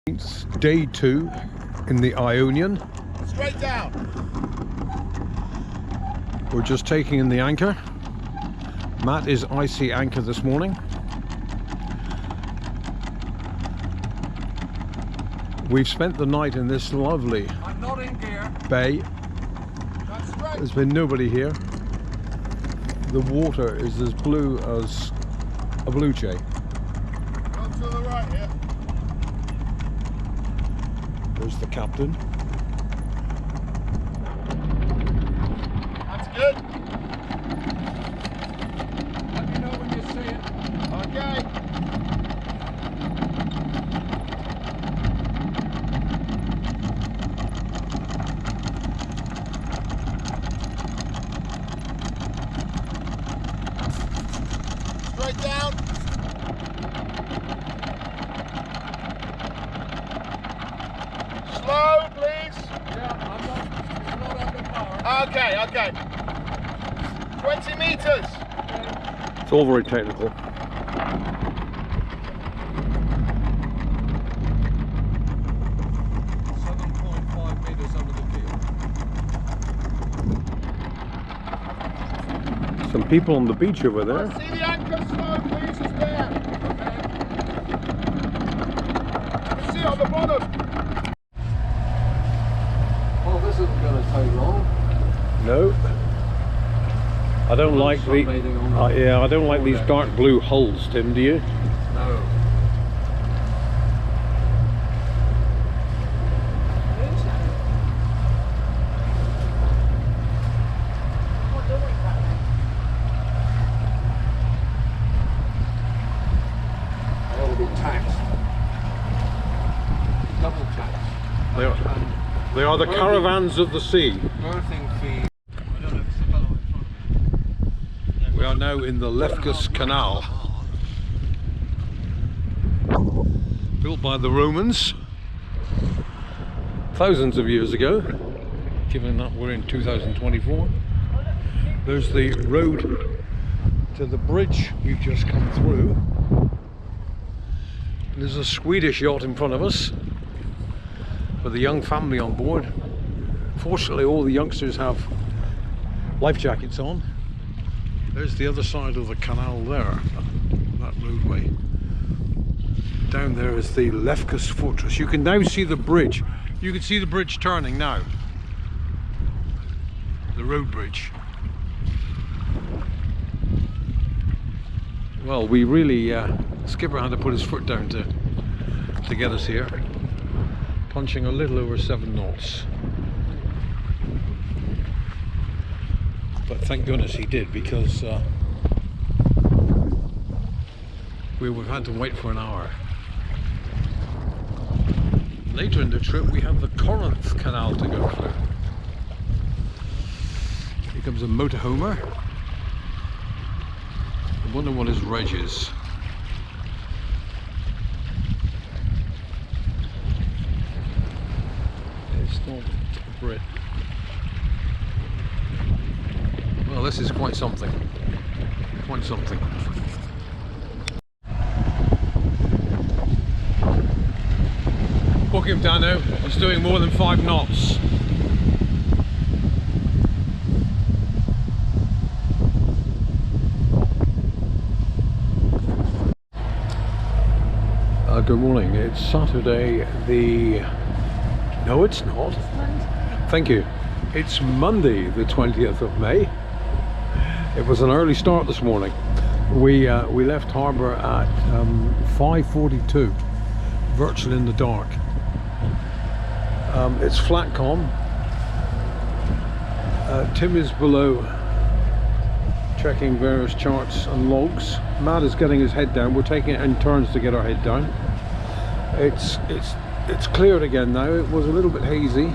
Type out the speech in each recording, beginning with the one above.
It's day 2 in the Ionian. Straight down. We're just taking in the anchor. Matt is icy anchor this morning. We've spent the night in this lovely bay. There's been nobody here. The water is as blue as a blue jay. Go to the right here. There's the captain. That's good. Let me know when you see it. Okay. Straight down. Slow, please. Yeah, it's not under power. Okay. 20 meters. It's all very technical. Meters under the field. Some people on the beach over there. See the anchor slow, please. It's there. You can see it on the bottom. Well, this isn't going to take long. No. I don't like the. Yeah, I don't like these dark blue hulls, Tim. Do you? No. They'll be taxed. Double taxed. They are the caravans of the sea. Berthing fee. We are now in the Lefkas Canal, built by the Romans thousands of years ago, given that we're in 2024. There's the road to the bridge we've just come through. There's a Swedish yacht in front of us with a young family on board. Fortunately, all the youngsters have life jackets on. There's the other side of the canal there, that roadway. Down there is the Lefkas Fortress. You can now see the bridge. You can see the bridge turning now. The road bridge. Well, we really, skipper had to put his foot down to get us here. Punching a little over 7 knots. But thank goodness he did, because we would have had to wait for an hour. Later in the trip we have the Corinth Canal to go through. Here comes a motorhomer. I wonder what his reg is. It's not a Brit. Well, this is quite something. Quite something. Book him, Dano. He's doing more than 5 knots. Good morning. It's Saturday the... No, it's not. Thank you. It's Monday the 20th of May. It was an early start this morning. We left harbour at 5:42, virtually in the dark. It's flat calm. Tim is below checking various charts and logs. Matt is getting his head down. We're taking it in turns to get our head down. It's cleared again now. It was a little bit hazy.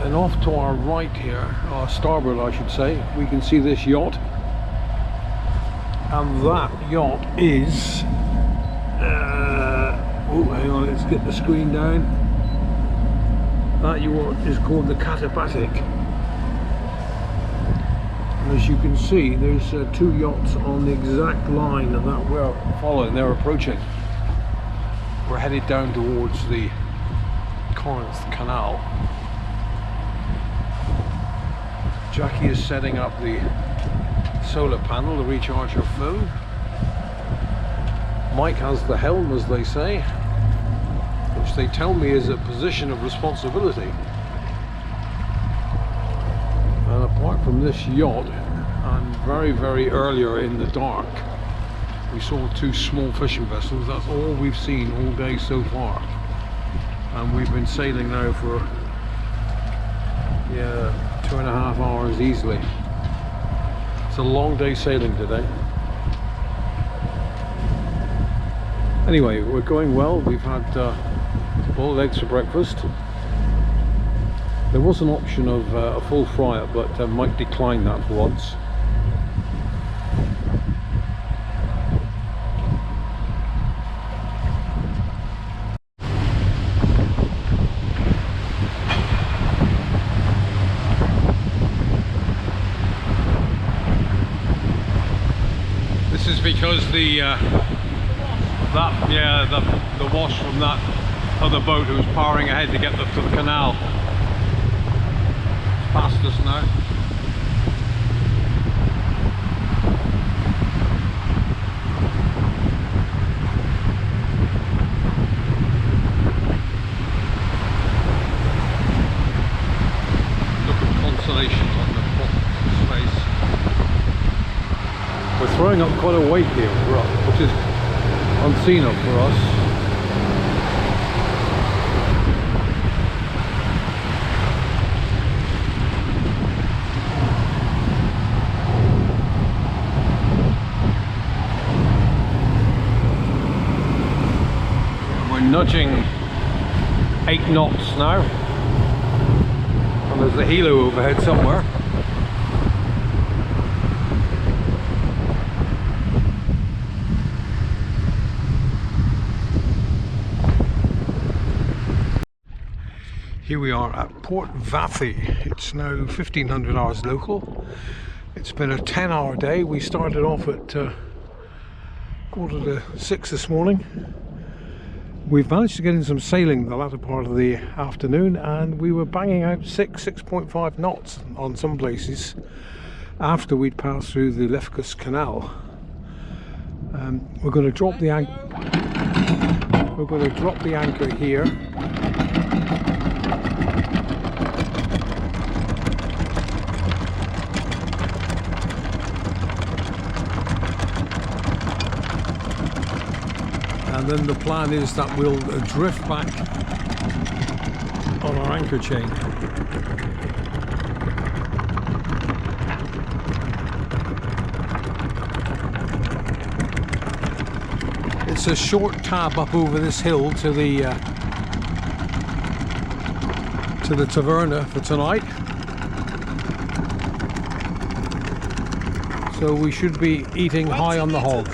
And off to our right here, our starboard I should say, we can see this yacht. And that yacht is... oh, hang on, let's get the screen down. That yacht is called the Katabatic. As you can see, there's 2 yachts on the exact line that we're following. They're approaching. We're headed down towards the Corinth Canal. Jackie is setting up the solar panel to recharge her phone. Mike has the helm, as they say, which they tell me is a position of responsibility. And apart from this yacht, and very earlier in the dark, we saw two small fishing vessels. That's all we've seen all day so far. And we've been sailing now for 2.5 hours easily. It's a long day sailing today. Anyway, we're going well. We've had boiled eggs for breakfast. There was an option of a full fry-up, but Mike declined that for once. This is because the wash from that other boat who was powering ahead to get to the canal. It's past us now. Look at consolation on the space. We're throwing up quite a weight here, which is unseen of for us. We're nudging 8 knots now, and there's the helo overhead somewhere. Here we are at Port Vathie. It's now 1500 hours local. It's been a 10-hour day. We started off at 5:45 this morning. We've managed to get in some sailing the latter part of the afternoon, and we were banging out 6.5 knots on some places after we'd passed through the Lefkes Canal. We're going to drop the anchor. We're going to drop the anchor here. And then the plan is that we'll drift back on our anchor chain. It's a short tab up over this hill to the taverna for tonight. So we should be eating high on the hog.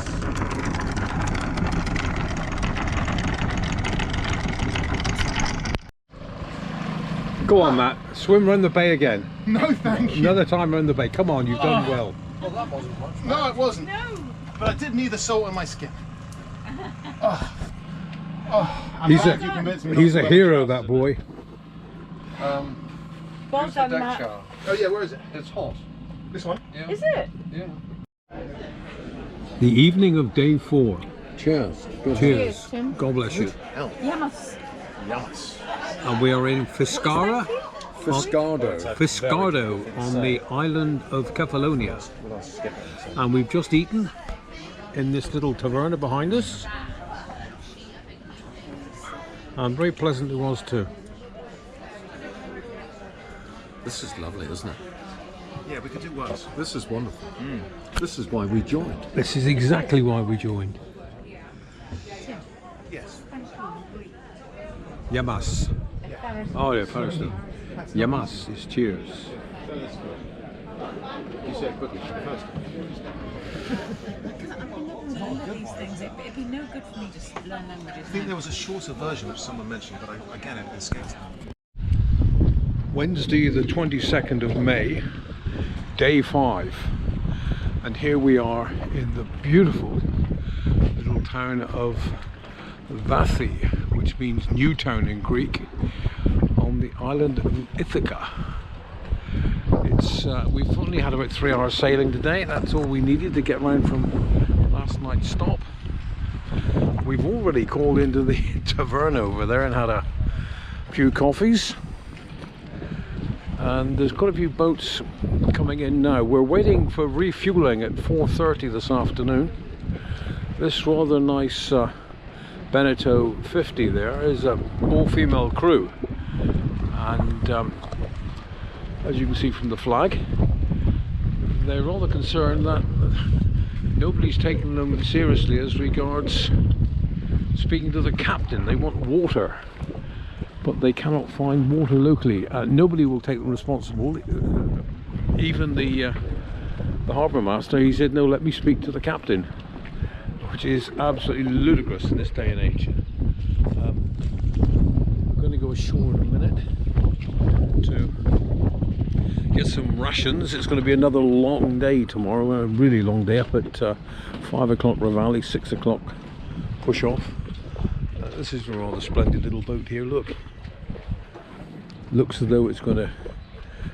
Go on, Matt. Swim round the bay again. No, thank you. Another time round the bay. Come on, you've done well. Well, that wasn't much. No, it wasn't. No. But I did need the salt on my skin. I'm He's glad you convinced me not he's to a wear hero, trousers. that boy. Well Here's the done, deck Matt. shower. Oh yeah, where is it? It's hot. This one? Yeah. Is it? Yeah. The evening of day 4. Cheers. Cheers. Cheers, Tim. God bless you. Yamas. Yes. And we are in Fiscara. Fiscardo. Fiscardo on the island of Kefalonia. And we've just eaten in this little taverna behind us. And very pleasant it was too. This is lovely, isn't it? Yeah, we could do worse. This is wonderful. This is why we joined. This is exactly why we joined. Yes. Yamas. Oh yeah, first. Yamas is cheers. You said quickly first. These things, it'd be no good for me to learn languages. I think there was a shorter version which someone mentioned, but again, it escaped. Wednesday the 22nd of May, day 5, and here we are in the beautiful little town of Vathi, which means new town in Greek, on the island of Ithaca. It's we've only had about 3 hours sailing today. That's all we needed to get round from last night's stop. We've already called into the tavern over there and had a few coffees, and there's quite a few boats coming in now. We're waiting for refueling at 4:30 this afternoon. This rather nice Beneteau 50 there is a all-female crew, and as you can see from the flag, they're rather concerned that nobody's taking them seriously as regards speaking to the captain. They want water, but they cannot find water locally. Nobody will take them responsible. Even the harbour master, he said, no, let me speak to the captain, which is absolutely ludicrous in this day and age. We're going to go ashore in a minute to get some rations. It's going to be another long day tomorrow, a really long day, up at 5 o'clock Ravalli, 6 o'clock push off. This is a rather splendid little boat here, look. Looks as though it's going to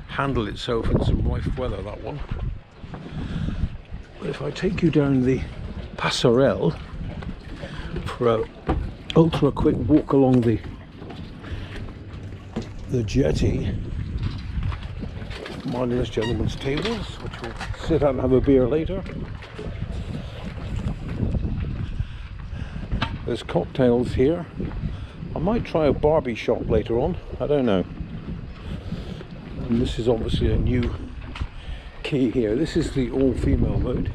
handle itself in some rough weather, that one. But if I take you down the Passerelle for a ultra quick walk along the jetty, minding this gentleman's tables, which we'll sit out and have a beer later. There's cocktails here. I might try a Barbie shop later on, I don't know. And this is obviously a new quay here. This is the all-female mode.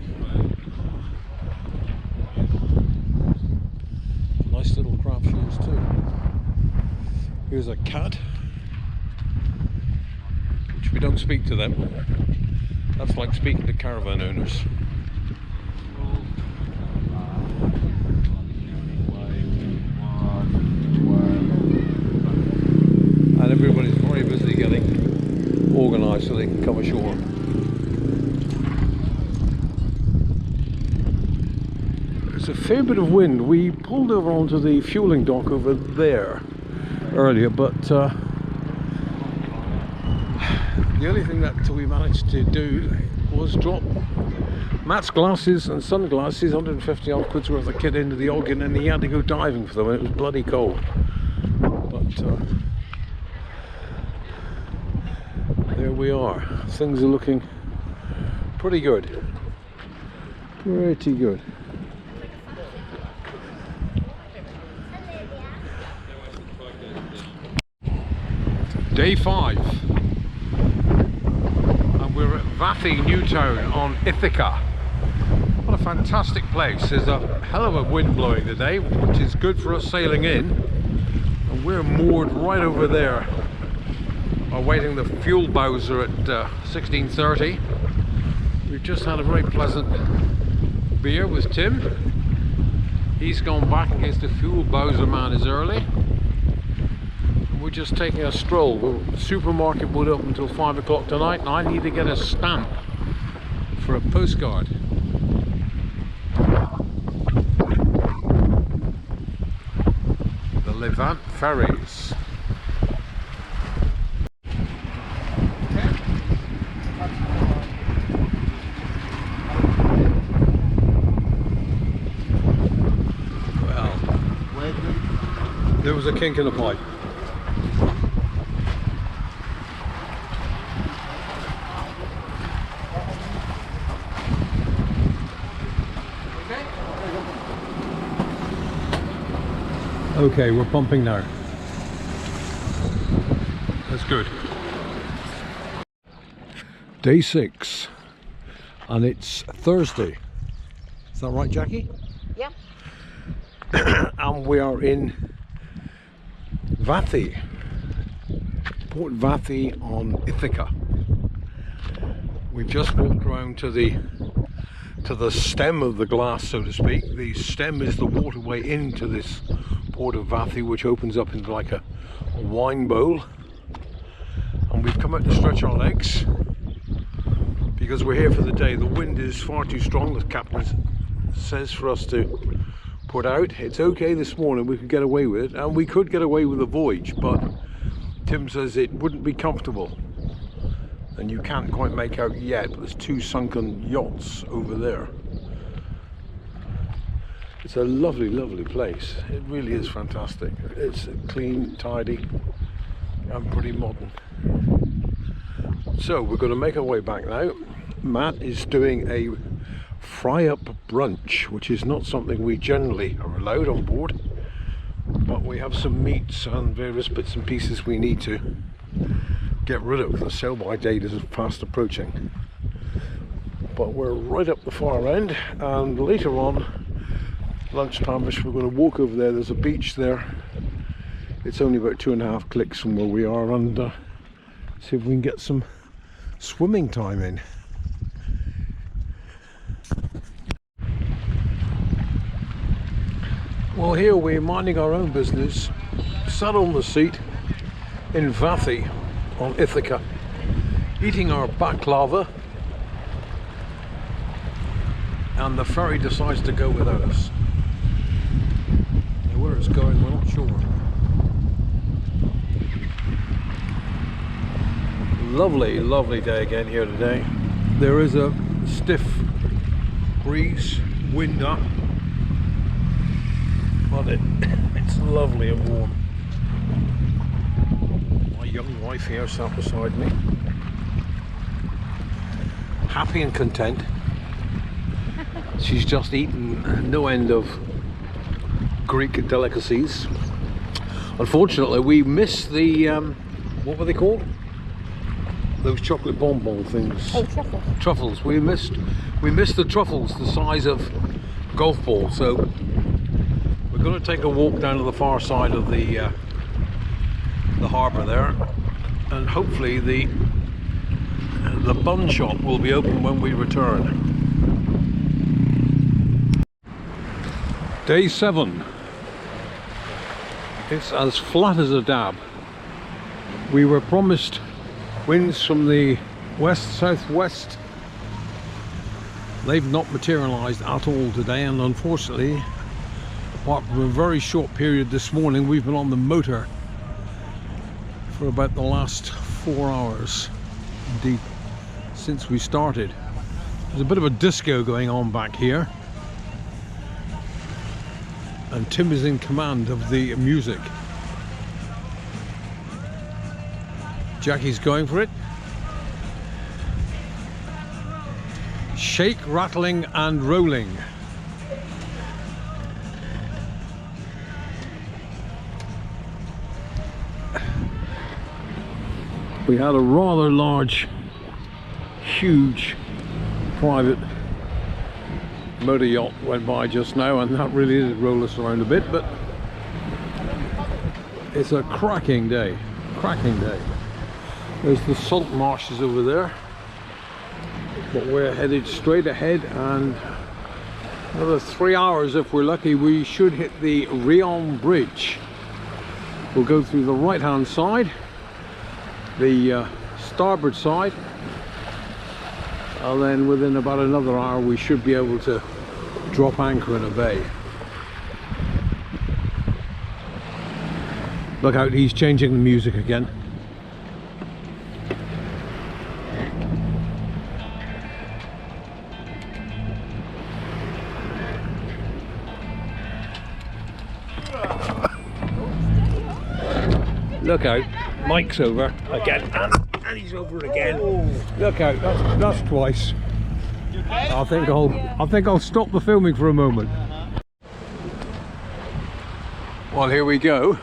Nice little craft shoes too. Here's a cat, which we don't speak to them. That's like speaking to caravan owners. And everybody's very busy getting organised so they can come ashore. There's a fair bit of wind. We pulled over onto the fueling dock over there earlier, but the only thing that we managed to do was drop Matt's glasses and sunglasses, 150 odd quid's worth of kit, into the Ogden, and he had to go diving for them, and it was bloody cold. But there we are. Things are looking pretty good. Pretty good. Day 5. And we're at Vathi Newtown on Ithaca. What a fantastic place. There's a hell of a wind blowing today, which is good for us sailing in. And we're moored right over there, awaiting the fuel bowser at 16:30. We've just had a very pleasant beer with Tim. He's gone back in case the fuel bowser man is early. And we're just taking a stroll. The supermarket won't open until 5 o'clock tonight, and I need to get a stamp for a postcard. The Levant ferries. There was a kink in the pipe. Okay, we're pumping now. That's good. Day 6, and it's Thursday. Is that right, Jackie? Yeah. And we are in Vathi, Port Vathi on Ithaca. We've just walked around to the stem of the glass, so to speak. The stem is the waterway into this Port of Vathi, which opens up into like a wine bowl. And we've come out to stretch our legs because we're here for the day. The wind is far too strong, the captain says, for us to put out. It's okay this morning, we could get away with it, and we could get away with a voyage, but Tim says it wouldn't be comfortable. And you can't quite make out yet, but there's two sunken yachts over there. It's a lovely, lovely place. It really is fantastic. It's clean, tidy, and pretty modern. So we're going to make our way back now. Matt is doing a fry-up brunch, which is not something we generally are allowed on board, but we have some meats and various bits and pieces we need to get rid of. The sell-by date is fast approaching, but we're right up the far end, and later on, lunchtime-ish, we're going to walk over there. There's a beach there. It's only about 2.5 clicks from where we are, and see if we can get some swimming time in. Well, here we're minding our own business, sat on the seat in Vathi on Ithaca, eating our baklava, and the ferry decides to go without us. Now, where it's going, we're not sure. Lovely, lovely day again here today. There is a stiff breeze, wind up, but it's lovely and warm. My young wife here sat beside me, happy and content. She's just eaten no end of Greek delicacies. Unfortunately, we missed the what were they called? Those chocolate bonbon things. Oh, truffles. Truffles. We missed the truffles, the size of golf balls. So we're going to take a walk down to the far side of the harbour there, and hopefully the bun shop will be open when we return. Day 7. It's as flat as a dab. We were promised winds from the west-southwest. They've not materialised at all today, and unfortunately, apart from a very short period this morning, we've been on the motor for about the last 4 hours, indeed since we started. There's a bit of a disco going on back here, and Tim is in command of the music. Jackie's going for it. Shake, rattling and rolling. We had a rather large, huge private motor yacht went by just now, and that really did roll us around a bit, but it's a cracking day, cracking day. There's the salt marshes over there, but we're headed straight ahead, and another 3 hours if we're lucky we should hit the Rion Bridge. We'll go through the right hand side, the starboard side, and then within about another hour we should be able to drop anchor in a bay. Look out, he's changing the music again. Look out, Mike's over again, and he's over again. Look out, that's twice. I think I'll stop the filming for a moment. Well, here we go,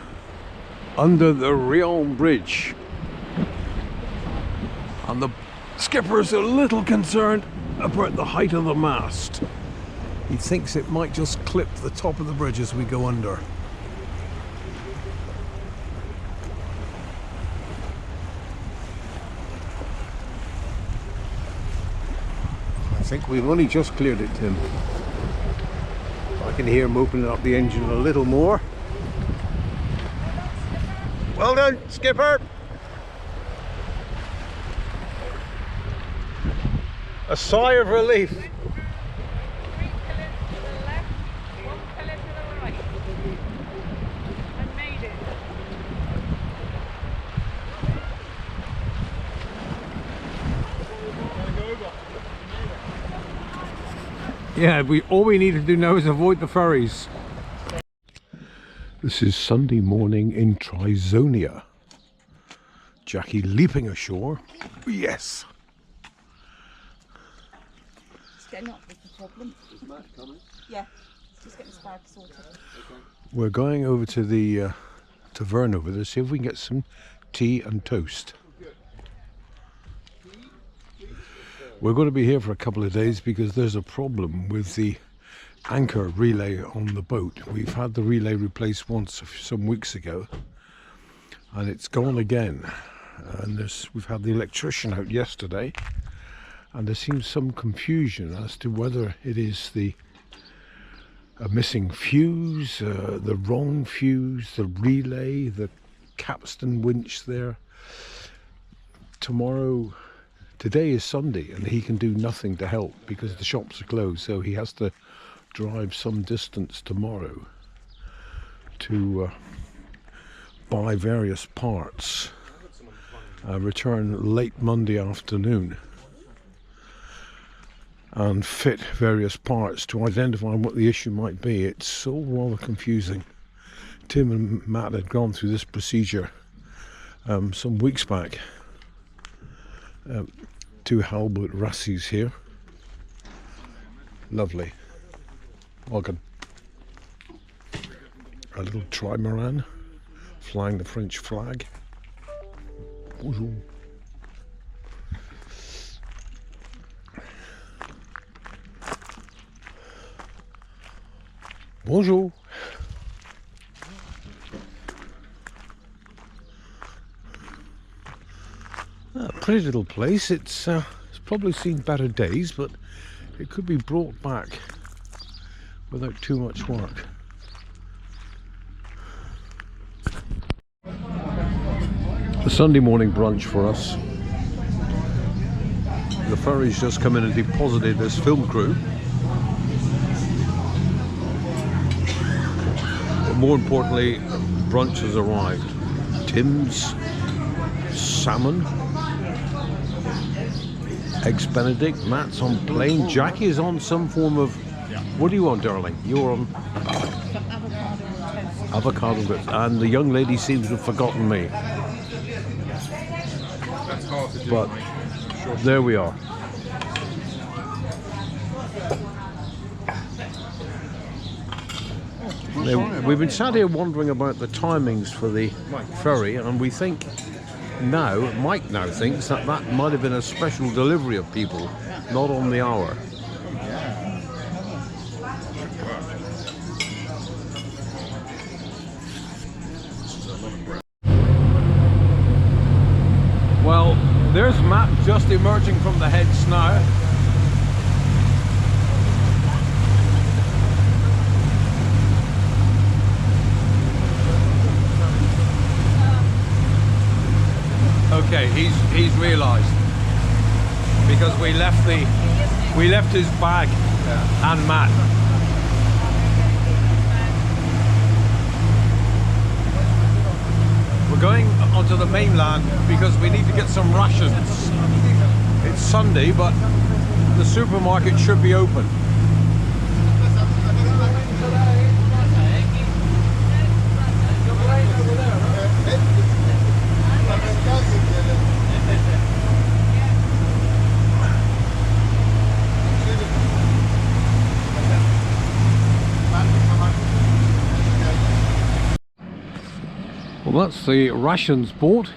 under the Rion Bridge, and the skipper's a little concerned about the height of the mast. He thinks it might just clip the top of the bridge as we go under. I think we've only just cleared it, Tim. I can hear him opening up the engine a little more. Well done, skipper! A sigh of relief. Yeah, all we need to do now is avoid the ferries. This is Sunday morning in Trizonia. Jackie leaping ashore. Yes. Just getting up with the problem. Is Matt coming? Yeah, just getting his bag sorted. Okay. We're going over to the tavern over there, see if we can get some tea and toast. We're going to be here for a couple of days because there's a problem with the anchor relay on the boat. We've had the relay replaced once some weeks ago and it's gone again, and we've had the electrician out yesterday, and there seems some confusion as to whether it is a missing fuse, the wrong fuse, the relay, the capstan winch there. Today is Sunday and he can do nothing to help because the shops are closed, so he has to drive some distance tomorrow to buy various parts, return late Monday afternoon and fit various parts to identify what the issue might be. It's all rather confusing. Tim and Matt had gone through this procedure some weeks back. Two Halbut Rassies here. Lovely. Welcome. A little trimaran flying the French flag. Bonjour. Bonjour. Pretty little place. It's probably seen better days, but it could be brought back without too much work. A Sunday morning brunch for us. The ferry's just come in and deposited this film crew. But more importantly, brunch has arrived. Tim's salmon, eggs Benedict, Matt's on plain, Jackie is on some form of, what do you want, darling? You're on avocado bits, and the young lady seems to have forgotten me. That's hard to do. But there we are. Now, we've been sat here wondering about the timings for the ferry, and we think now, Mike now thinks that might have been a special delivery of people, not on the hour. Well, there's Matt just emerging from the heads now. Okay, he's realised, because we left his bag and Matt. We're going onto the mainland because we need to get some rations. It's Sunday, but the supermarket should be open. Well, that's the rations port.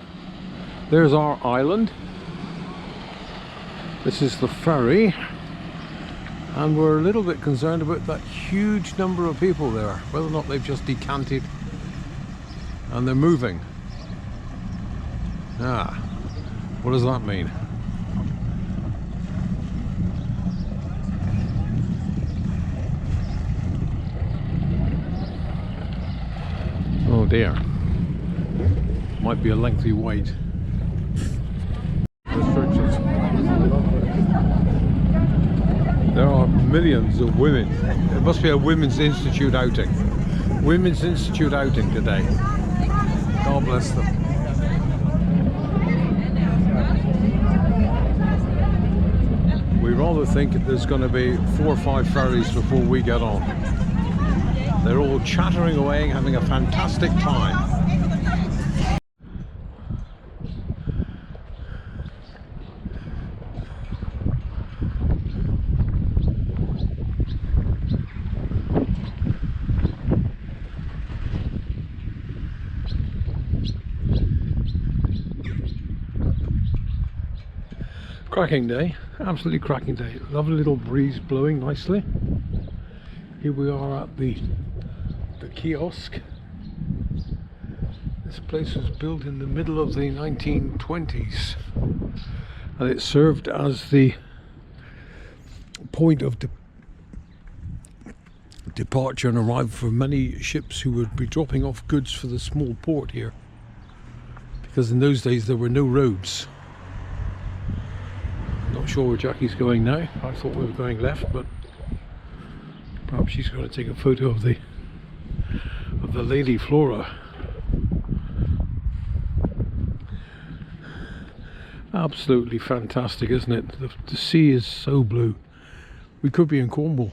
There's our island. This is the ferry, and we're a little bit concerned about that huge number of people there, whether or not they've just decanted and they're moving. What does that mean? Oh dear. Might be a lengthy wait. Restrictions. There are millions of women. It must be a Women's Institute outing. Women's Institute outing today. God bless them. We rather think there's going to be 4 or 5 ferries before we get on. They're all chattering away, having a fantastic time. Cracking day, absolutely cracking day. Lovely little breeze blowing nicely. Here we are at the kiosk. This place was built in the middle of the 1920s and it served as the point of departure and arrival for many ships who would be dropping off goods for the small port here, because in those days there were no roads. Not sure where Jackie's going now. I thought we were going left, but perhaps she's going to take a photo of the Lady Flora. Absolutely fantastic, isn't it? The sea is so blue. We could be in Cornwall.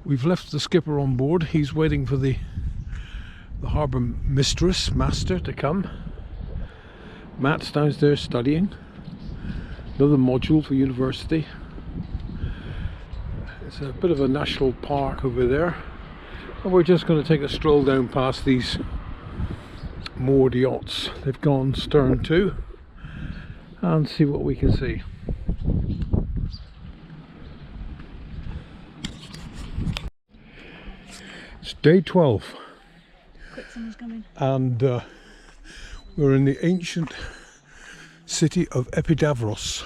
We've left the skipper on board. He's waiting for the harbour master to come. Matt's downstairs studying. Another module for university. It's a bit of a national park over there. And we're just going to take a stroll down past these moored yachts. They've gone stern to, and see what we can see. It's day 12. Quick, someone's coming. And we're in the ancient city of Epidavros.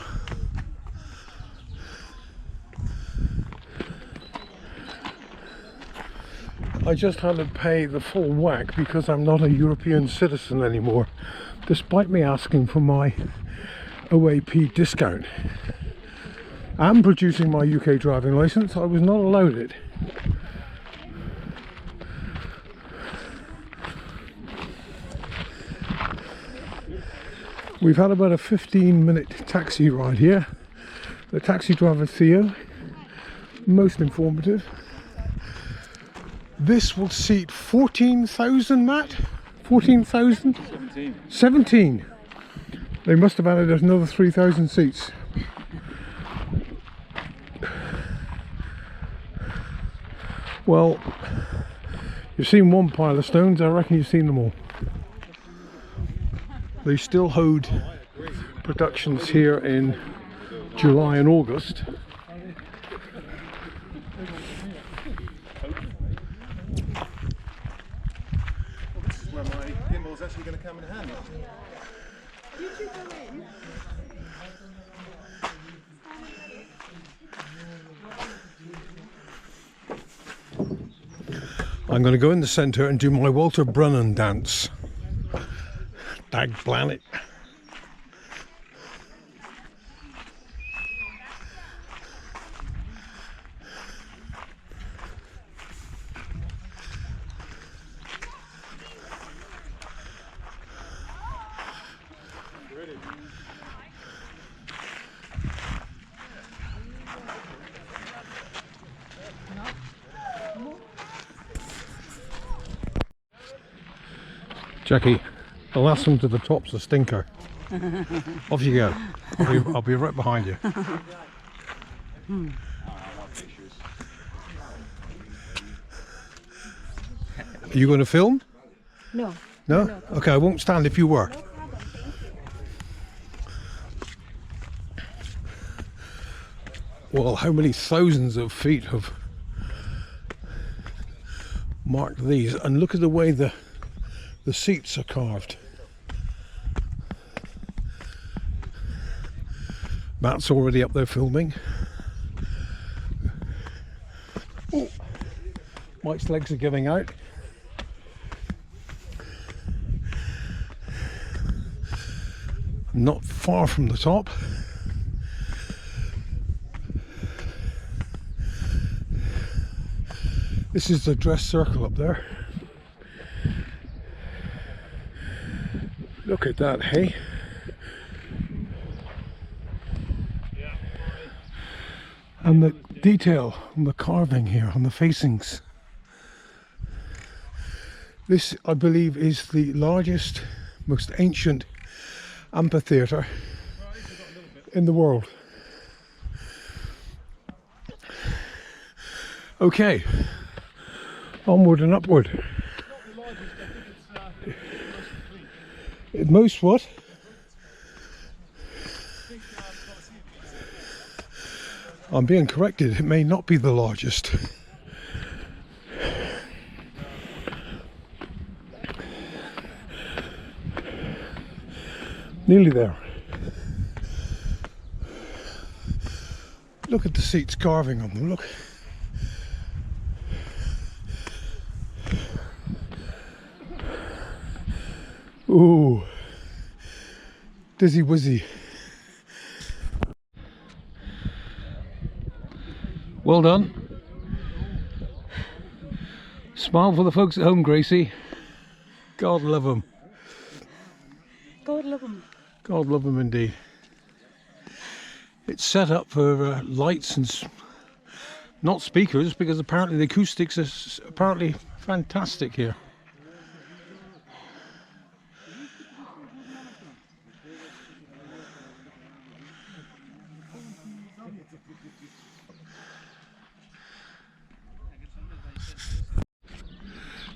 I just had to pay the full whack because I'm not a European citizen anymore, despite me asking for my OAP discount. I'm producing my UK driving licence. I was not allowed it. We've had about a 15-minute taxi ride here. The taxi driver Theo, most informative. This will seat 14,000, Matt? 14,000? 17. 17. They must have added another 3,000 seats. Well, you've seen one pile of stones, I reckon you've seen them all. They still hold productions here in July and August. This is where my gimbal's actually going to come in handy. I'm going to go in the centre and do my Walter Brennan dance. Dag planet. Jackie, the last one to the top's a stinker. Off you go. I'll be right behind you. Are you going to film? No. No? Okay, I won't stand if you were. Well, how many thousands of feet have marked these? And look at the way the seats are carved. Matt's already up there filming. Oh, Mike's legs are giving out. Not far from the top. This is the dress circle up there. Look at that, hey? And the detail on the carving here on the facings. This, I believe, is the largest, most ancient amphitheatre in the world. Okay, onward and upward. At most what? I'm being corrected, it may not be the largest. Nearly there. Look at the seats carving on them, look. Ooh, dizzy wizzy. Well done. Smile for the folks at home, Gracie. God love them. God love them. God love them indeed. It's set up for lights and not speakers, because apparently the acoustics is apparently fantastic here.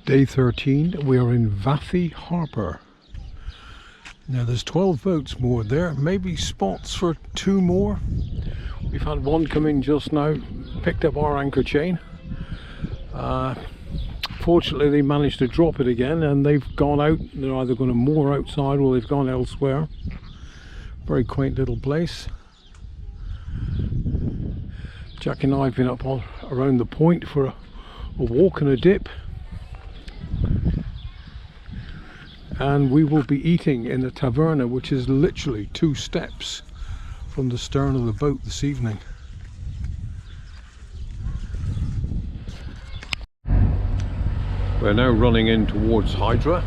Day 13, we are in Vathy Harbour. Now there's 12 boats moored there, maybe spots for 2 more. We've had one come in just now, picked up our anchor chain. Fortunately they managed to drop it again and they've gone out. They're either going to moor outside or they've gone elsewhere. Very quaint little place. Jackie and I have been up around the point for a walk and a dip. And we will be eating in a taverna which is literally 2 steps from the stern of the boat this evening. We're now running in towards Hydra.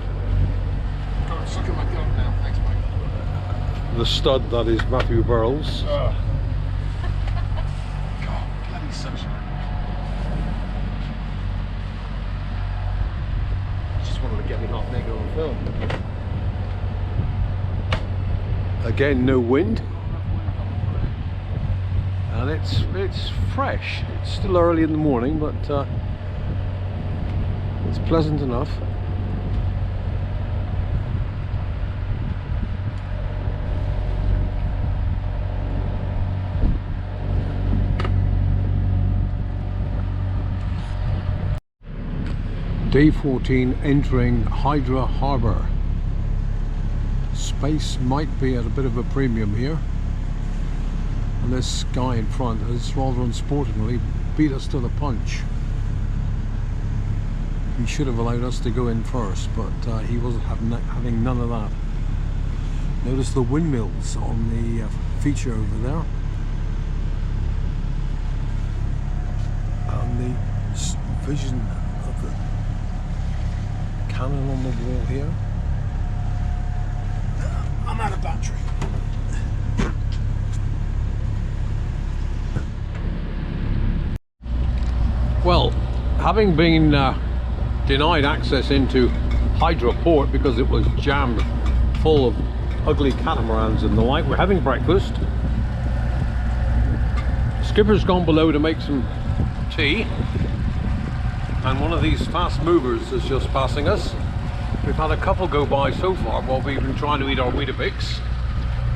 Oh, suck at my gun now. Thanks, Mike. The stud that is Matthew Burrells. God, bloody sunshine. Just wanted to get me half naked on film. Again, no wind. And it's fresh. It's still early in the morning, but it's pleasant enough. Day 14, entering Hydra Harbour. Space might be at a bit of a premium here. And this guy in front has rather unsportingly beat us to the punch. He should have allowed us to go in first, but he wasn't having none of that. Notice the windmills on the feature over there. And the vision of the cannon on the wall here. I'm out of battery. Well, having been denied access into Hydra Port because it was jammed full of ugly catamarans and the like, we're having breakfast. Skipper's gone below to make some tea, and one of these fast movers is just passing us. We've had a couple go by so far while we've been trying to eat our Weetabix,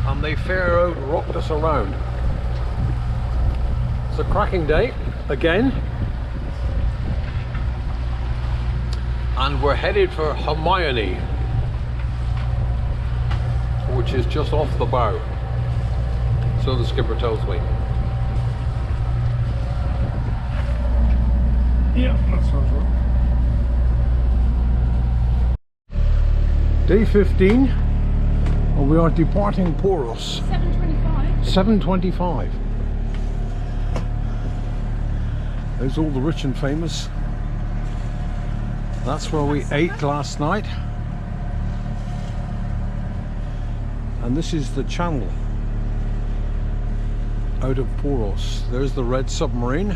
and they fair out rocked us around. It's a cracking day again, and we're headed for Hermione, which is just off the bow, so the skipper tells me. Yeah, that sounds right. Day 15, and we are departing Poros. 7:25. 7:25. There's all the rich and famous. That's where we ate last night. And this is the channel. out of Poros. There's the red submarine.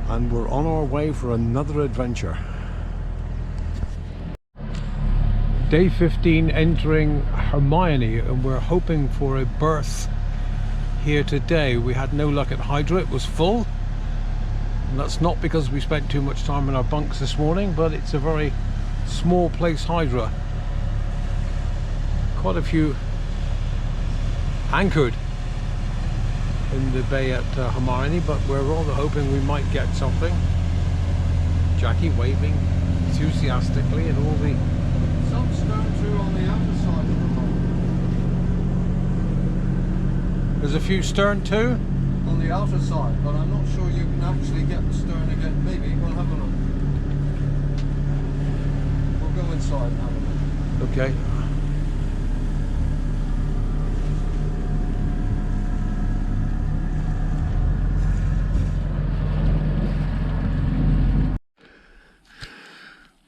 And we're on our way for another adventure. Day 15 entering Hermione, and we're hoping for a berth here today. We had no luck at Hydra, it was full. And that's not because we spent too much time in our bunks this morning, but it's a very small place, Hydra. Quite a few anchored in the bay at Hermione, but we're rather hoping we might get something. Jackie waving enthusiastically and all the... Some stone too on the outer side of the hull. There's a few stern too? On the outer side, but I'm not sure you can actually get the stern again. Maybe, we'll have a look. We'll go inside and have a look. Okay.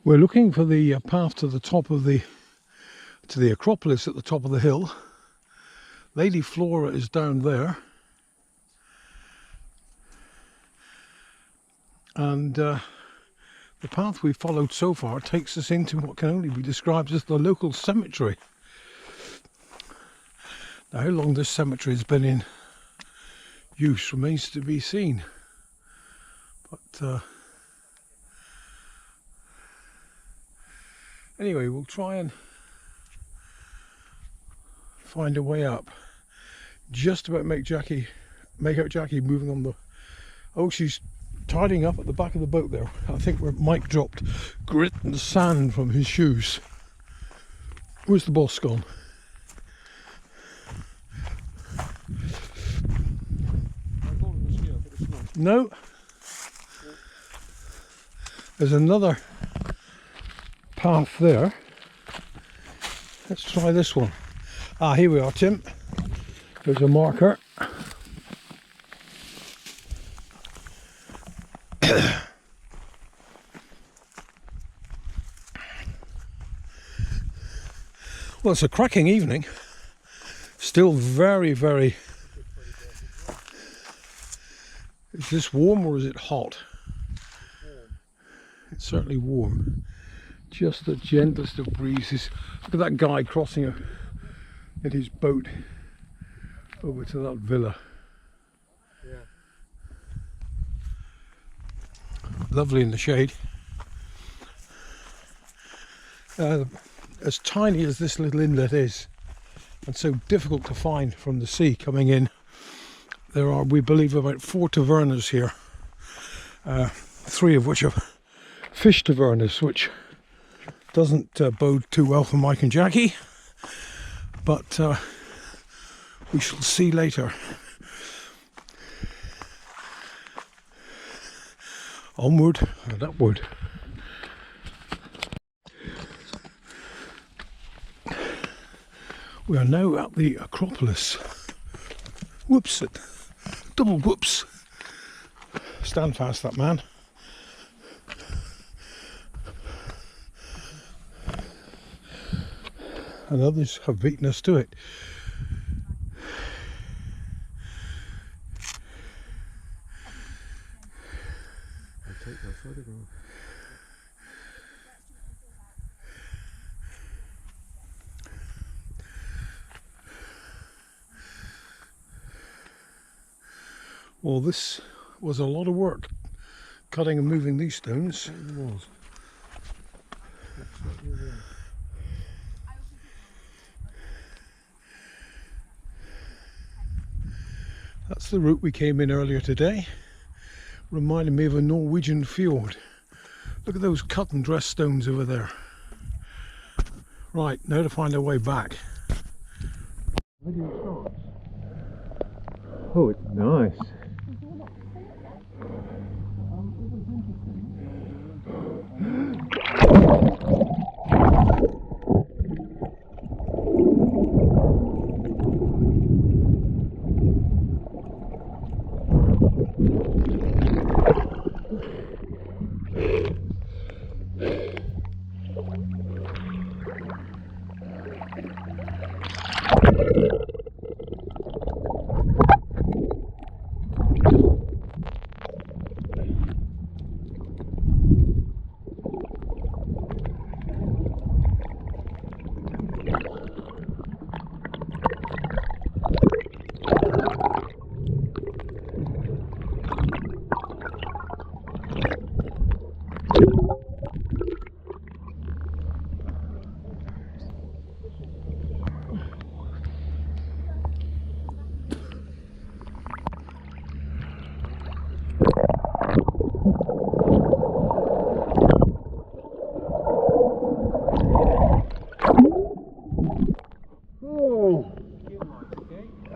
We're looking for the path to the top of the Acropolis at the top of the hill. Lady Flora is down there, and the path we followed so far takes us into what can only be described as the local cemetery. Now, how long this cemetery has been in use remains to be seen, but anyway, we'll try and find a way up. Just about make out Jackie moving on the... Oh, she's tidying up at the back of the boat there. I think where Mike dropped grit and sand from his shoes. Where's the boss gone? No. There's another path there. Let's try this one. Ah, here we are, Tim. There's a marker. Well, it's a cracking evening. Still very, very... Is this warm or is it hot? It's certainly warm. Just the gentlest of breezes. Look at that guy crossing in his boat over to that villa. Yeah. Lovely in the shade. As tiny as this little inlet is, and so difficult to find from the sea coming in, there are, we believe, about 4 tavernas here. 3 of which are fish tavernas, which doesn't bode too well for Mike and Jackie, but we shall see later. Onward and upward. We are now at the Acropolis. Whoops it. Double whoops. Stand fast, that man. And others have beaten us to it. I'll take that photograph. Well, this was a lot of work, cutting and moving these stones. It was. That's the route we came in earlier today. Reminded me of a Norwegian fjord. Look at those cut and dressed stones over there. Right, now to find our way back. Oh, it's nice.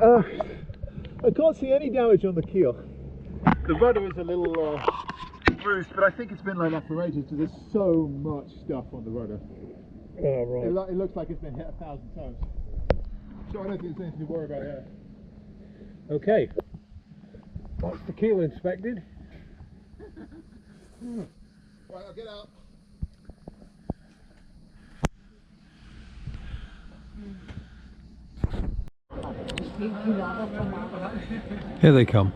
I can't see any damage on the keel. The rudder is a little bruised, but I think it's been like that for ages because there's so much stuff on the rudder. Oh, right. It looks like it's been hit 1,000 times. So I don't think there's anything to worry about here. Okay. That's the keel inspected. Right, I'll get out. Here they come.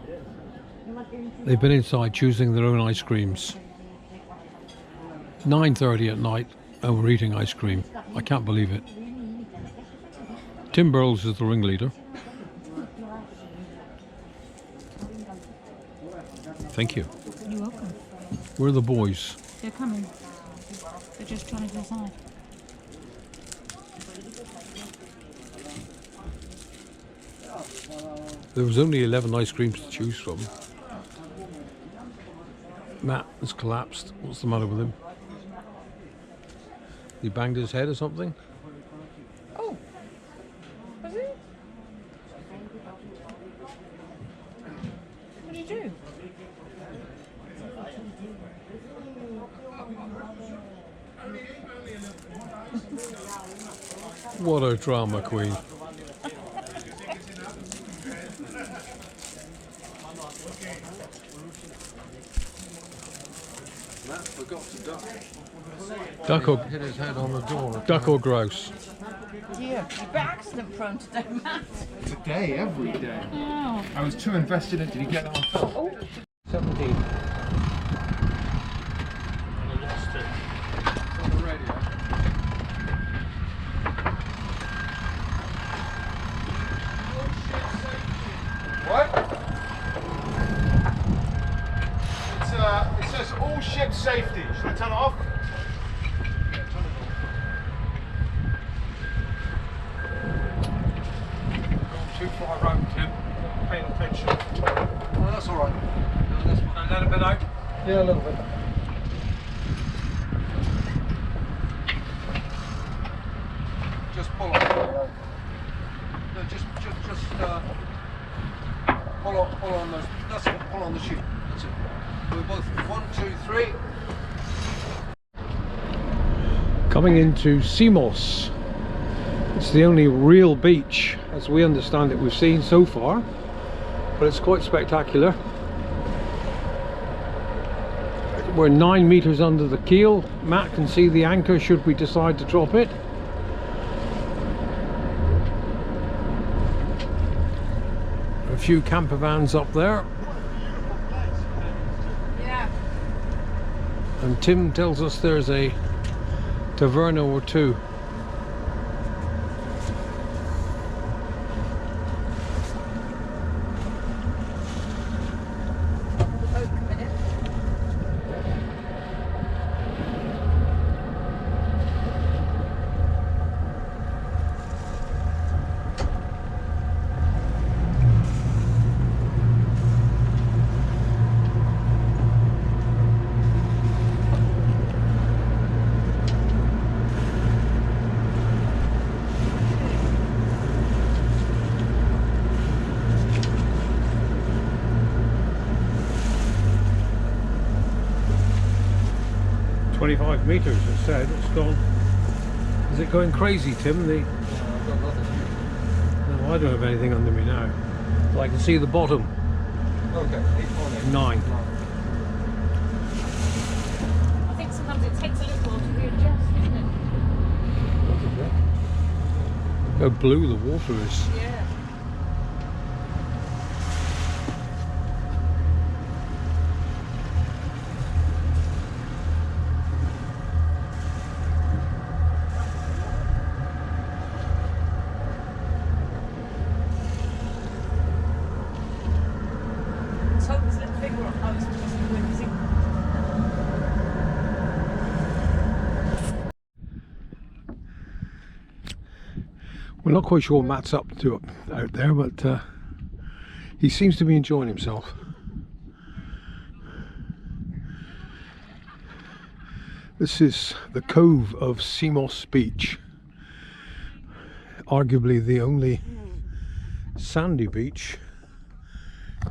They've been inside choosing their own ice creams. 9:30 at night and we're eating ice cream. I can't believe it. Tim Burles is the ringleader. Thank you. You're welcome. Where are the boys? They're coming. They're just trying to decide. There was only 11 ice creams to choose from. Matt has collapsed. What's the matter with him? He banged his head or something? Oh, was it? What did you do? What a drama queen. Matt forgot to duck. Duck or, Hit his head on the door. duck or grouse? Dear, you're a bit accident prone today, Matt. Today, every day. Oh. I was too invested in. Did you get that on film? Oh. 17. On the radio. What? It says all ship safety. Should I turn it off? Gone too far round, Tim. Not paying attention. Oh, that's all right. A little bit out. Yeah, a little bit. Just pull on. No, just pull on those. That's it. Pull on the sheet. That's it. We're both 1, 2, 3. Coming into Semos. It's the only real beach, as we understand it, we've seen so far, but it's quite spectacular. We're 9 meters under the keel. Matt can see the anchor should we decide to drop it. A few camper vans up there. Yeah. And Tim tells us there's a taverna or two. "25 meters, it said. It's gone. Is it going crazy, Tim? No, I don't have anything under me now. But I can see the bottom. Okay, 8.8. 9. I think sometimes it takes a little while to readjust, doesn't it? How blue the water is. Yeah. Let's hope this little finger on post doesn't win, is it? We're not quite sure what Matt's up to out there, but he seems to be enjoying himself. This is the cove of Semos Beach, arguably the only sandy beach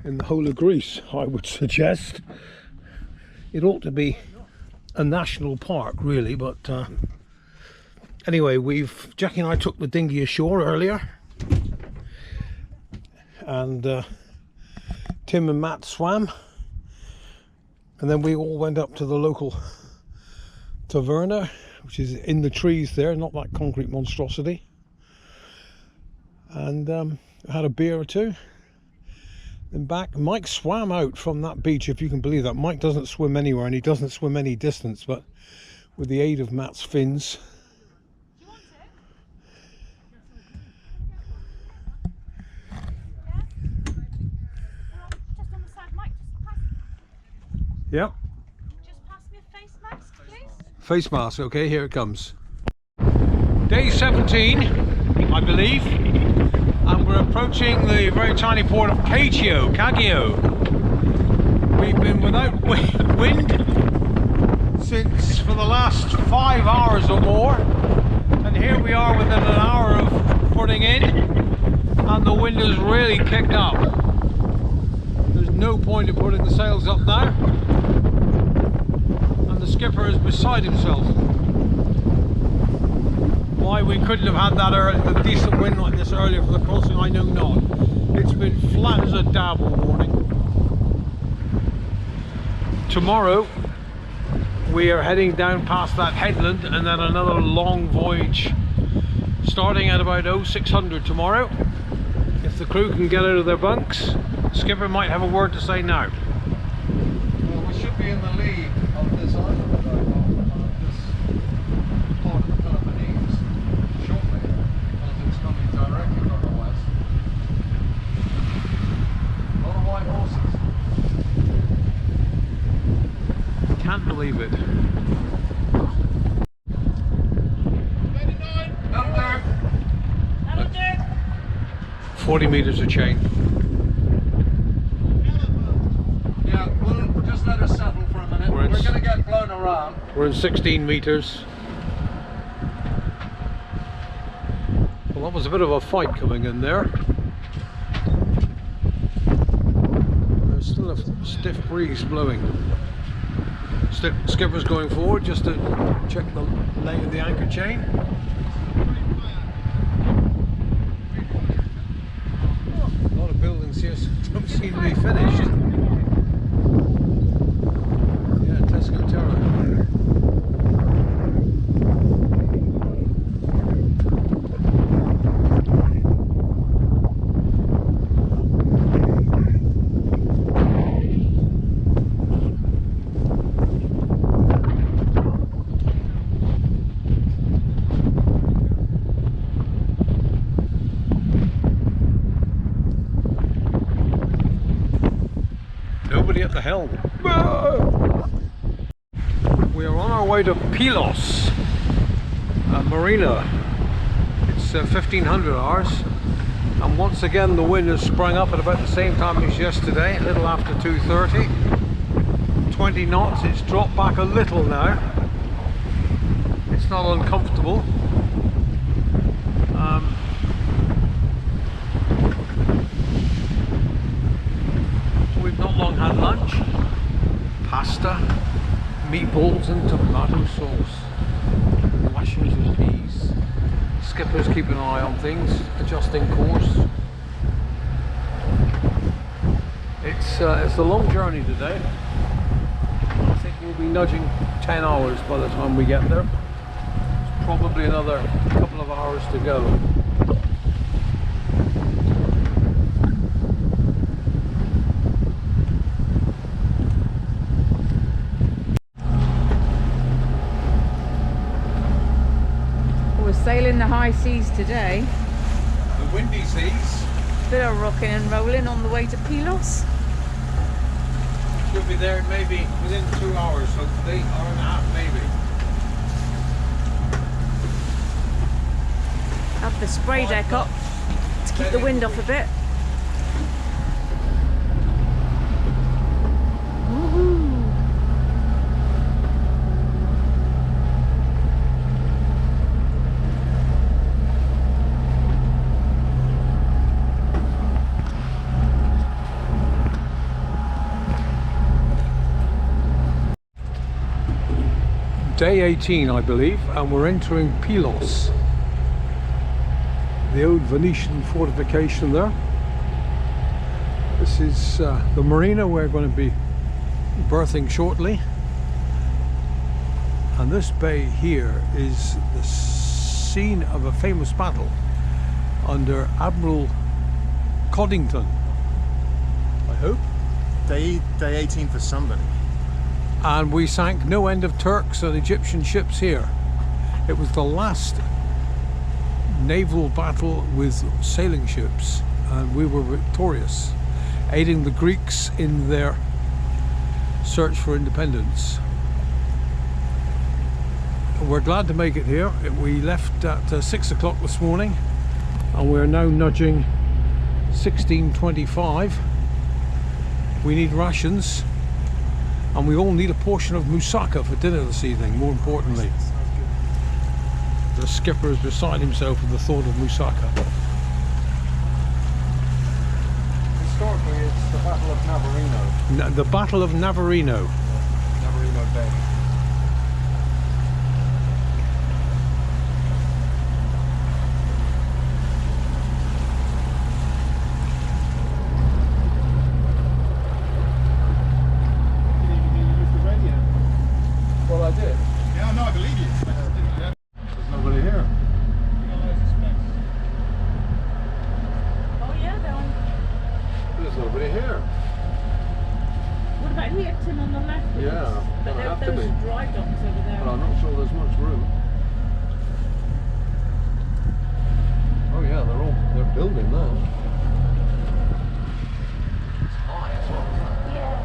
in the whole of Greece, I would suggest. It ought to be a national park really, but anyway, Jackie and I took the dinghy ashore earlier, and Tim and Matt swam, and then we all went up to the local taverna, which is in the trees there, not that concrete monstrosity, and had a beer or two. Then back. Mike swam out from that beach, if you can believe that. Mike doesn't swim anywhere, and he doesn't swim any distance, but with the aid of Matt's fins. Yep. Just pass me a face mask, please. Face mask, okay, here it comes. Day 17, I believe, and we're approaching the very tiny port of Cagio. We've been without wind since for the last 5 hours or more, and here we are within an hour of putting in, and the wind has really kicked up. There's no point in putting the sails up now, and the skipper is beside himself. Why we couldn't have had that a decent wind like this earlier for the crossing, I know not. It's been flat as a dab all morning. Tomorrow we are heading down past that headland, and then another long voyage starting at about 0600 tomorrow. If the crew can get out of their bunks, the skipper might have a word to say now. Well, we should be in the lee of this island, this part of the Peloponnese, shortly, as it's coming directly from the west. A lot of white horses. Can't believe it. 39! Up there! That'll do. 40 metres of chain. Yeah, we'll just let us settle for a minute. We're We're going to get blown around. We're in 16 metres. Well, that was a bit of a fight coming in there. There's still a stiff breeze blowing. Skipper's going forward just to check the lay of the anchor chain. A lot of buildings here don't seem to be finished. Yeah, Tesco Terra. Nobody at the helm. We are on our way to Pylos Marina. It's 1500 hours, and once again the wind has sprung up at about the same time as yesterday, a little after 2:30. 20 knots. It's dropped back a little now. It's not uncomfortable. We've not long had lunch. Pasta, meatballs and tomato sauce, rashers of peas. Skipper's keeping an eye on things, adjusting course. It's a long journey today. I think we'll be nudging 10 hours by the time we get there. It's probably another couple of hours to go. Sailing the high seas today. The windy seas. Bit of rocking and rolling on the way to Pylos. Should be there maybe within 2 hours, hopefully, hour and a half maybe. Have the spray deck up to keep the wind off a bit. day 18, I believe, and we're entering Pylos, the old Venetian fortification there. This is the marina we're going to be berthing shortly, and this bay here is the scene of a famous battle under Admiral Coddington, I hope. Day 18 for somebody. And we sank no end of Turks and Egyptian ships here. It was the last naval battle with sailing ships, and we were victorious, aiding the Greeks in their search for independence. We're glad to make it here. We left at 6 o'clock this morning, and we're now nudging 16:25. We need rations, and we all need a portion of moussaka for dinner this evening, more importantly. The skipper is beside himself with the thought of moussaka. Historically, it's the Battle of Navarino. The Battle of Navarino. Navarino Bay. Well, I did. Yeah, no, I believe you. There's nobody here. Oh yeah, they're on. There's nobody here. What about here, Tim, on the left? Yeah, But gonna have to those be. dry docks over there. But I'm not sure there's much room. Oh yeah, they're building now. It's high as well, isn't it? Yeah.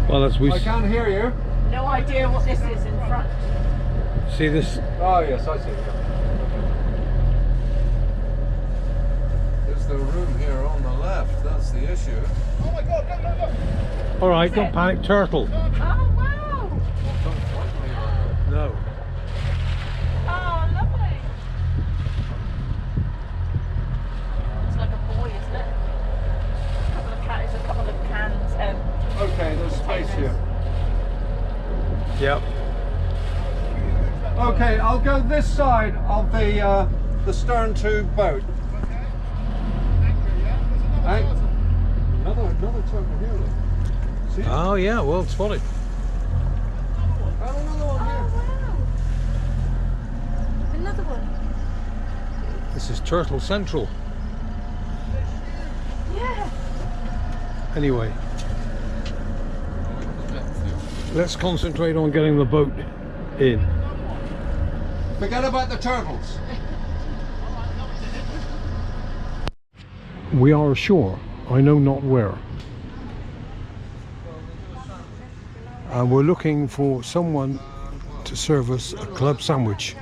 Well, as we I can't hear you. No idea what this is in front. see this. Oh yes, I see. Yeah. There's the room here on the left. That's the issue. Oh my God! Look! All right, don't panic, turtle. Oh wow! Don't frighten me like No. Oh lovely. It's like a boy, isn't it? A couple of cans. that. Okay, there's space here. Yep. Okay, I'll go this side of the stern tube boat. Hey, another turtle here. Look. See? Oh yeah, well spotted. Oh, another one here. Wow. Another one. This is Turtle Central. Yeah. Anyway, let's concentrate on getting the boat in. Forget about the turtles. We are ashore, I know not where. And we're looking for someone to serve us a club sandwich.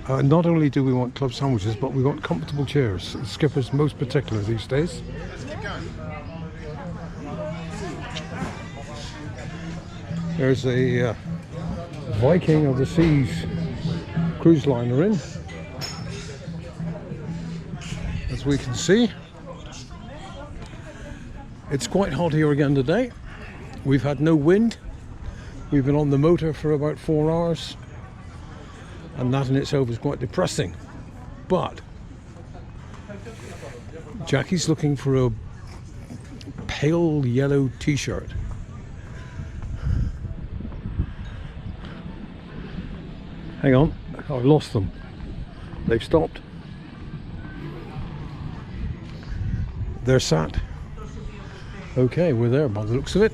Not only do we want club sandwiches, but we want comfortable chairs. The skipper's most particular these days. There's a Viking of the Seas cruise liner in, as we can see. It's quite hot here again today. We've had no wind. We've been on the motor for about 4 hours, and that in itself is quite depressing. But Jackie's looking for a pale yellow t-shirt. Hang on, I've lost them. They've stopped. They're sat. Okay, we're there by the looks of it.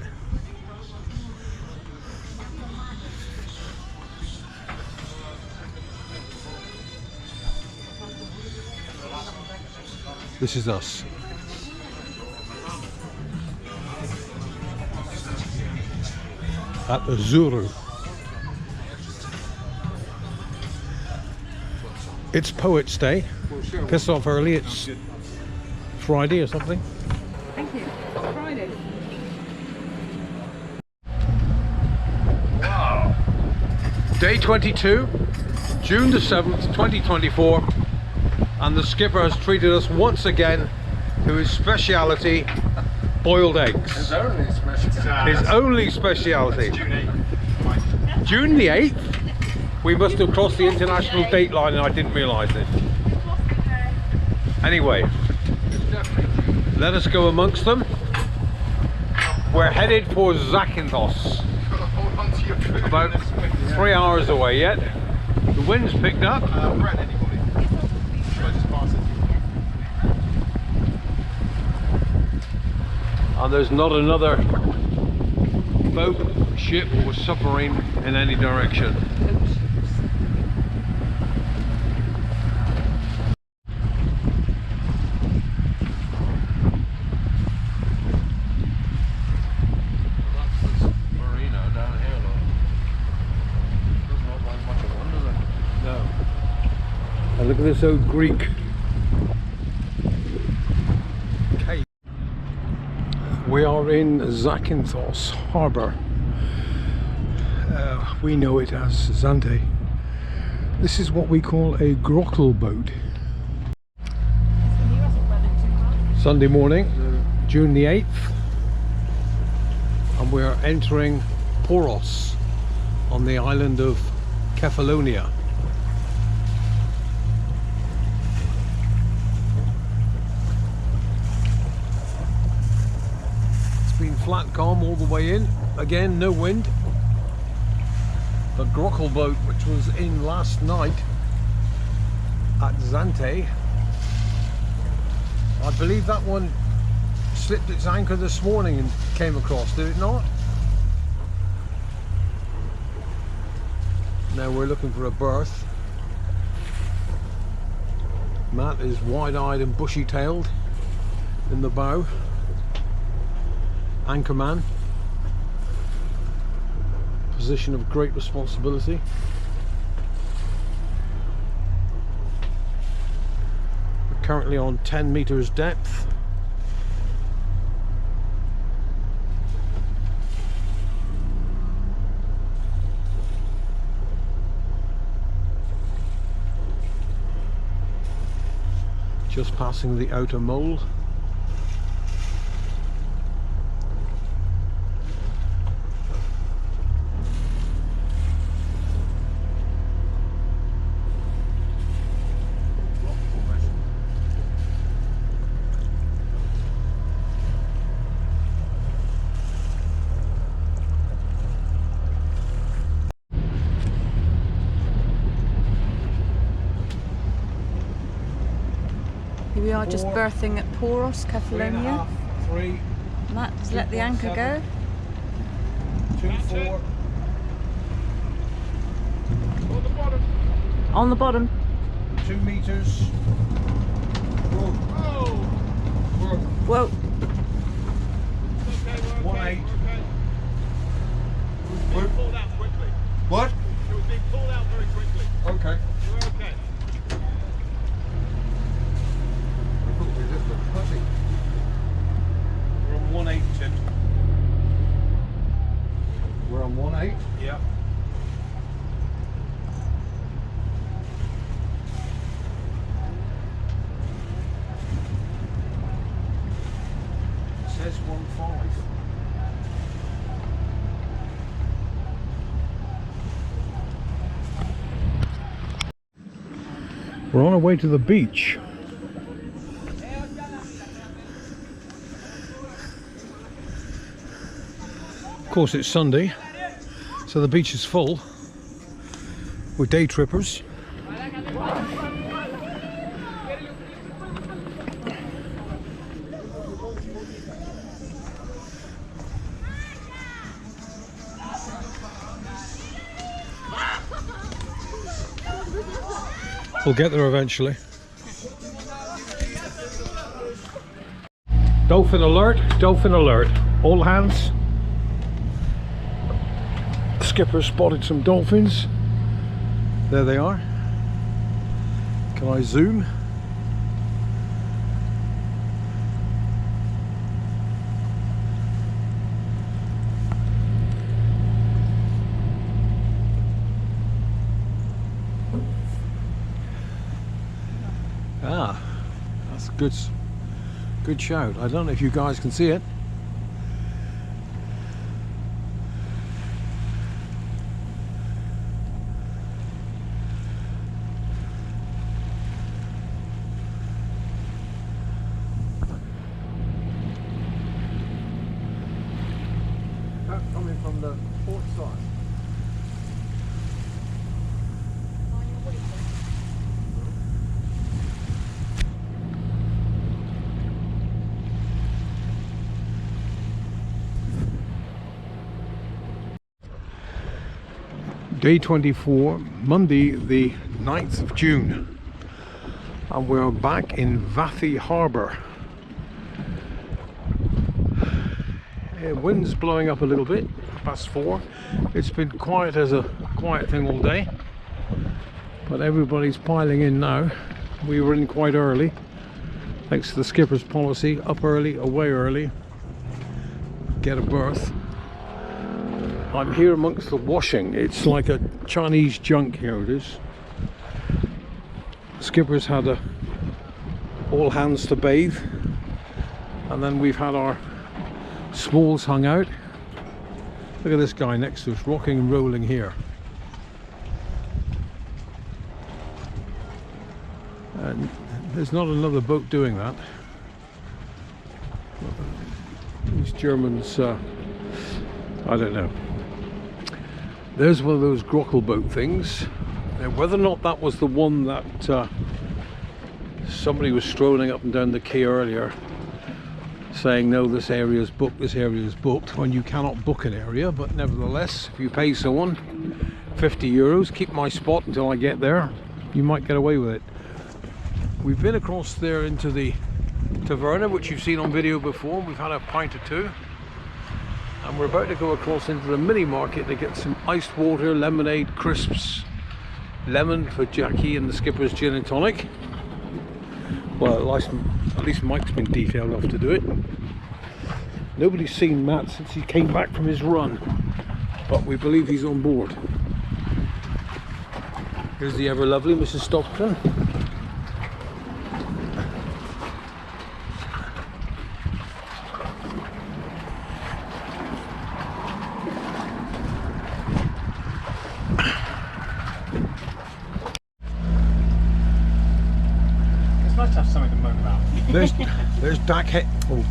This is us. At Azuru. It's Poets' Day. Piss off early, it's Friday or something. Thank you. Friday. Day 22, June the 7th, 2024, and the skipper has treated us once again to his speciality, boiled eggs. His only special. His only speciality. June the 8th? We must have crossed the international date line and I didn't realise it. Anyway, let us go amongst them. We're headed for Zakynthos. About 3 hours away yet. The wind's picked up. And there's not another boat, ship or submarine in any direction. That's this marina down here, look. Doesn't look like much of one, does it? No. And look at this old Greek cave. We are in Zakynthos harbour. We know it as Zante. This is what we call a grottle boat. Sunday morning, June the 8th, and we're entering Poros on the island of Kefalonia. It's been flat calm all the way in. Again, no wind. The Grockel boat, which was in last night at Zante, I believe that one slipped its anchor this morning and came across, did it not? Now we're looking for a berth. Matt is wide-eyed and bushy-tailed in the bow. Anchorman. Position of great responsibility. We're currently on 10 meters depth. Just passing the outer mole. Here we are, just 4, berthing at Poros, 3.5, Kefalonia. 3, Matt, just let the anchor go. 2, 4. On the bottom. 2 meters. Whoa. 1.8. Pulled out quickly. What? It was being pulled out very quickly. Okay. You're okay. I thought we were just a pussy. We're on 1.8, Tim. We're on 1.8? Yeah. It says 1.5. We're on our way to the beach. Of course, it's Sunday, so the beach is full with day trippers. We'll get there eventually. Dolphin alert, dolphin alert. All hands. Skipper spotted some dolphins. There they are. Can I zoom? Ah, that's a good shout. I don't know if you guys can see it. on the port side. Day 24, Monday the 9th of June, and we're back in Vathy Harbour. Wind's blowing up a little bit, past 4. It's been quiet as a quiet thing all day, but everybody's piling in now. We were in quite early, thanks to the skipper's policy: up early, away early, get a berth. I'm here amongst the washing. It's like a Chinese junk. Here it is. Skipper's had all hands to bathe, and then we've had our smalls hung out. Look at this guy next to us, rocking and rolling here. And there's not another boat doing that. These Germans, I don't know. There's one of those Grockel boat things. Now, whether or not that was the one that somebody was strolling up and down the quay earlier saying, no, this area is booked, this area is booked, when you cannot book an area, but nevertheless, if you pay someone 50 euros, keep my spot until I get there, you might get away with it. We've been across there into the taverna, which you've seen on video before. We've had a pint or two, and we're about to go across into the mini market to get some iced water, lemonade, crisps, lemon for Jackie, and the skipper's gin and tonic. Well, at least Mike's been detailed off to do it. Nobody's seen Matt since he came back from his run, but we believe he's on board. Here's the ever lovely Mrs. Stockton. Have something to moan about. There's Dak. Oh.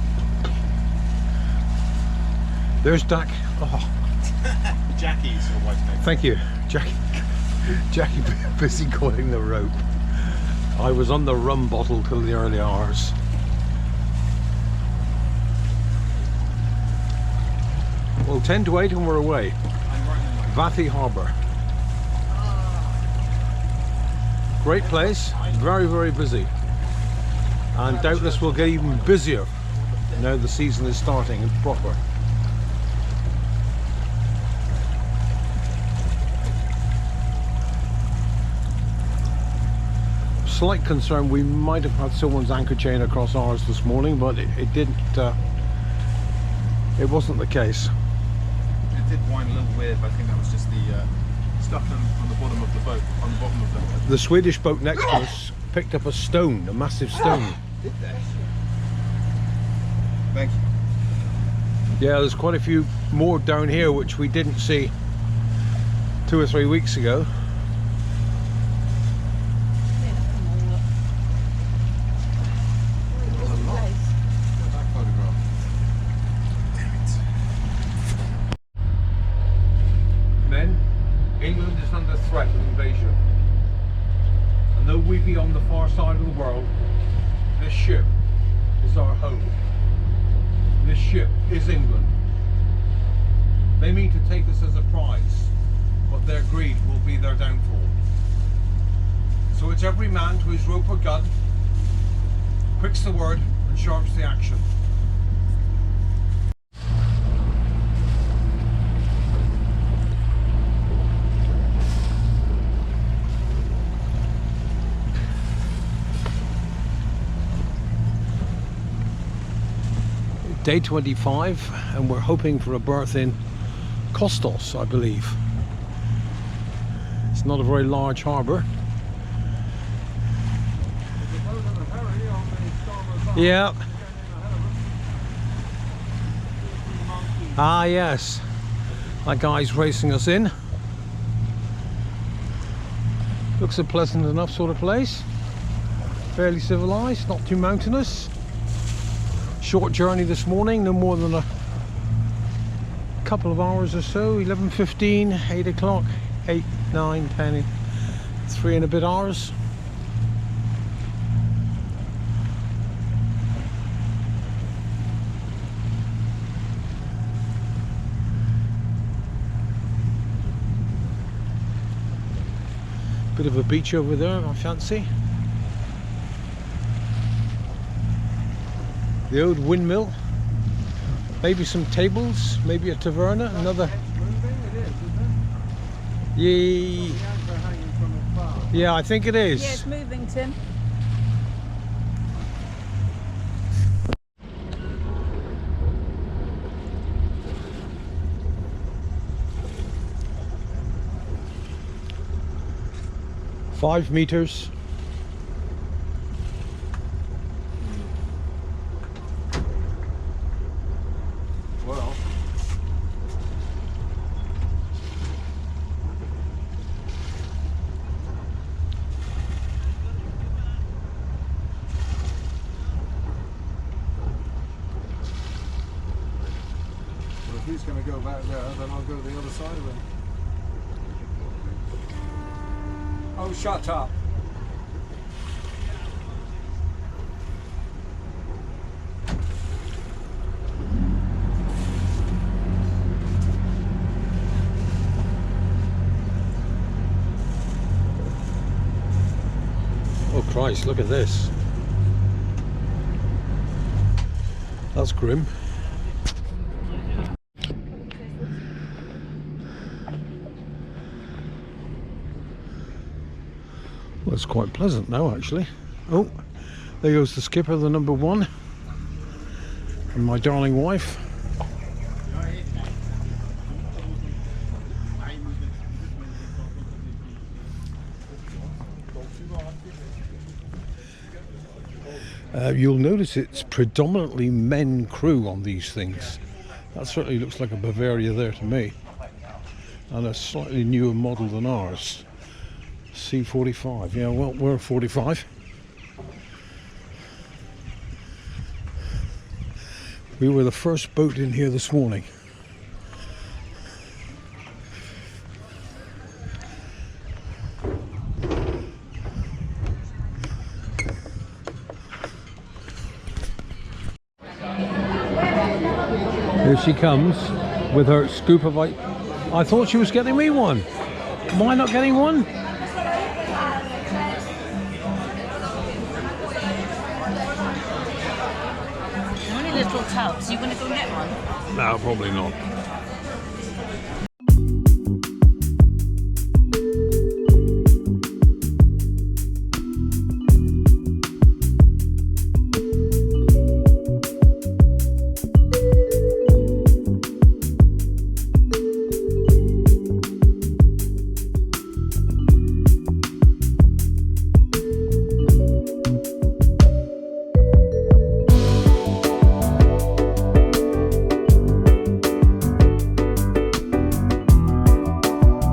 There's Dak. Oh. Jackie's your wife's name. Thank you, Jackie. Jackie busy coiling the rope. I was on the rum bottle till the early hours. Well, 10 to 8 and we're away. Vathy Harbour. Great place. Very, very busy. And doubtless we'll get even busier now the season is starting and proper. Slight concern, we might have had someone's anchor chain across ours this morning, but it didn't. It wasn't the case. It did wind a little weird, but I think that was just the stuff on the bottom of the boat, on the bottom of The Swedish boat next to us picked up a stone, a massive stone. Did they? Thank you. Yeah, there's quite a few more down here which we didn't see 2 or 3 weeks ago. Men, England is under threat of invasion. And though we be on the far side of the world, this ship is our home. This ship is England. They mean to take us as a prize, but their greed will be their downfall. So it's every man to his rope or gun, quicks the word and sharps the action. Day 25, and we're hoping for a berth in Kostos, I believe. It's not a very large harbour. Yeah. Ah, yes. That guy's racing us in. Looks a pleasant enough sort of place. Fairly civilised, not too mountainous. Short journey this morning, no more than a couple of hours or so. 11:15, 8 o'clock, 8, 9, 10, 3 and a bit hours. Bit of a beach over there, I fancy. The old windmill. Maybe some tables, maybe a taverna, another. Yeah, I think it is. Yeah, it's moving, Tim. Five meters. Well, if he's going to go back there, then I'll go the other side of him. Oh, shut up. Oh Christ, look at this. That's grim. Well, it's quite pleasant now, actually. Oh, there goes the skipper, the number one, and my darling wife. You'll notice it's predominantly men crew on these things. That certainly looks like a Bavaria there to me, and a slightly newer model than ours. C45, yeah, well, we're a 45. We were the first boat in here this morning. Here she comes with her scoop of ice. I thought she was getting me one. Am I not getting one? Only little tubs. You want to go and get one? No, probably not.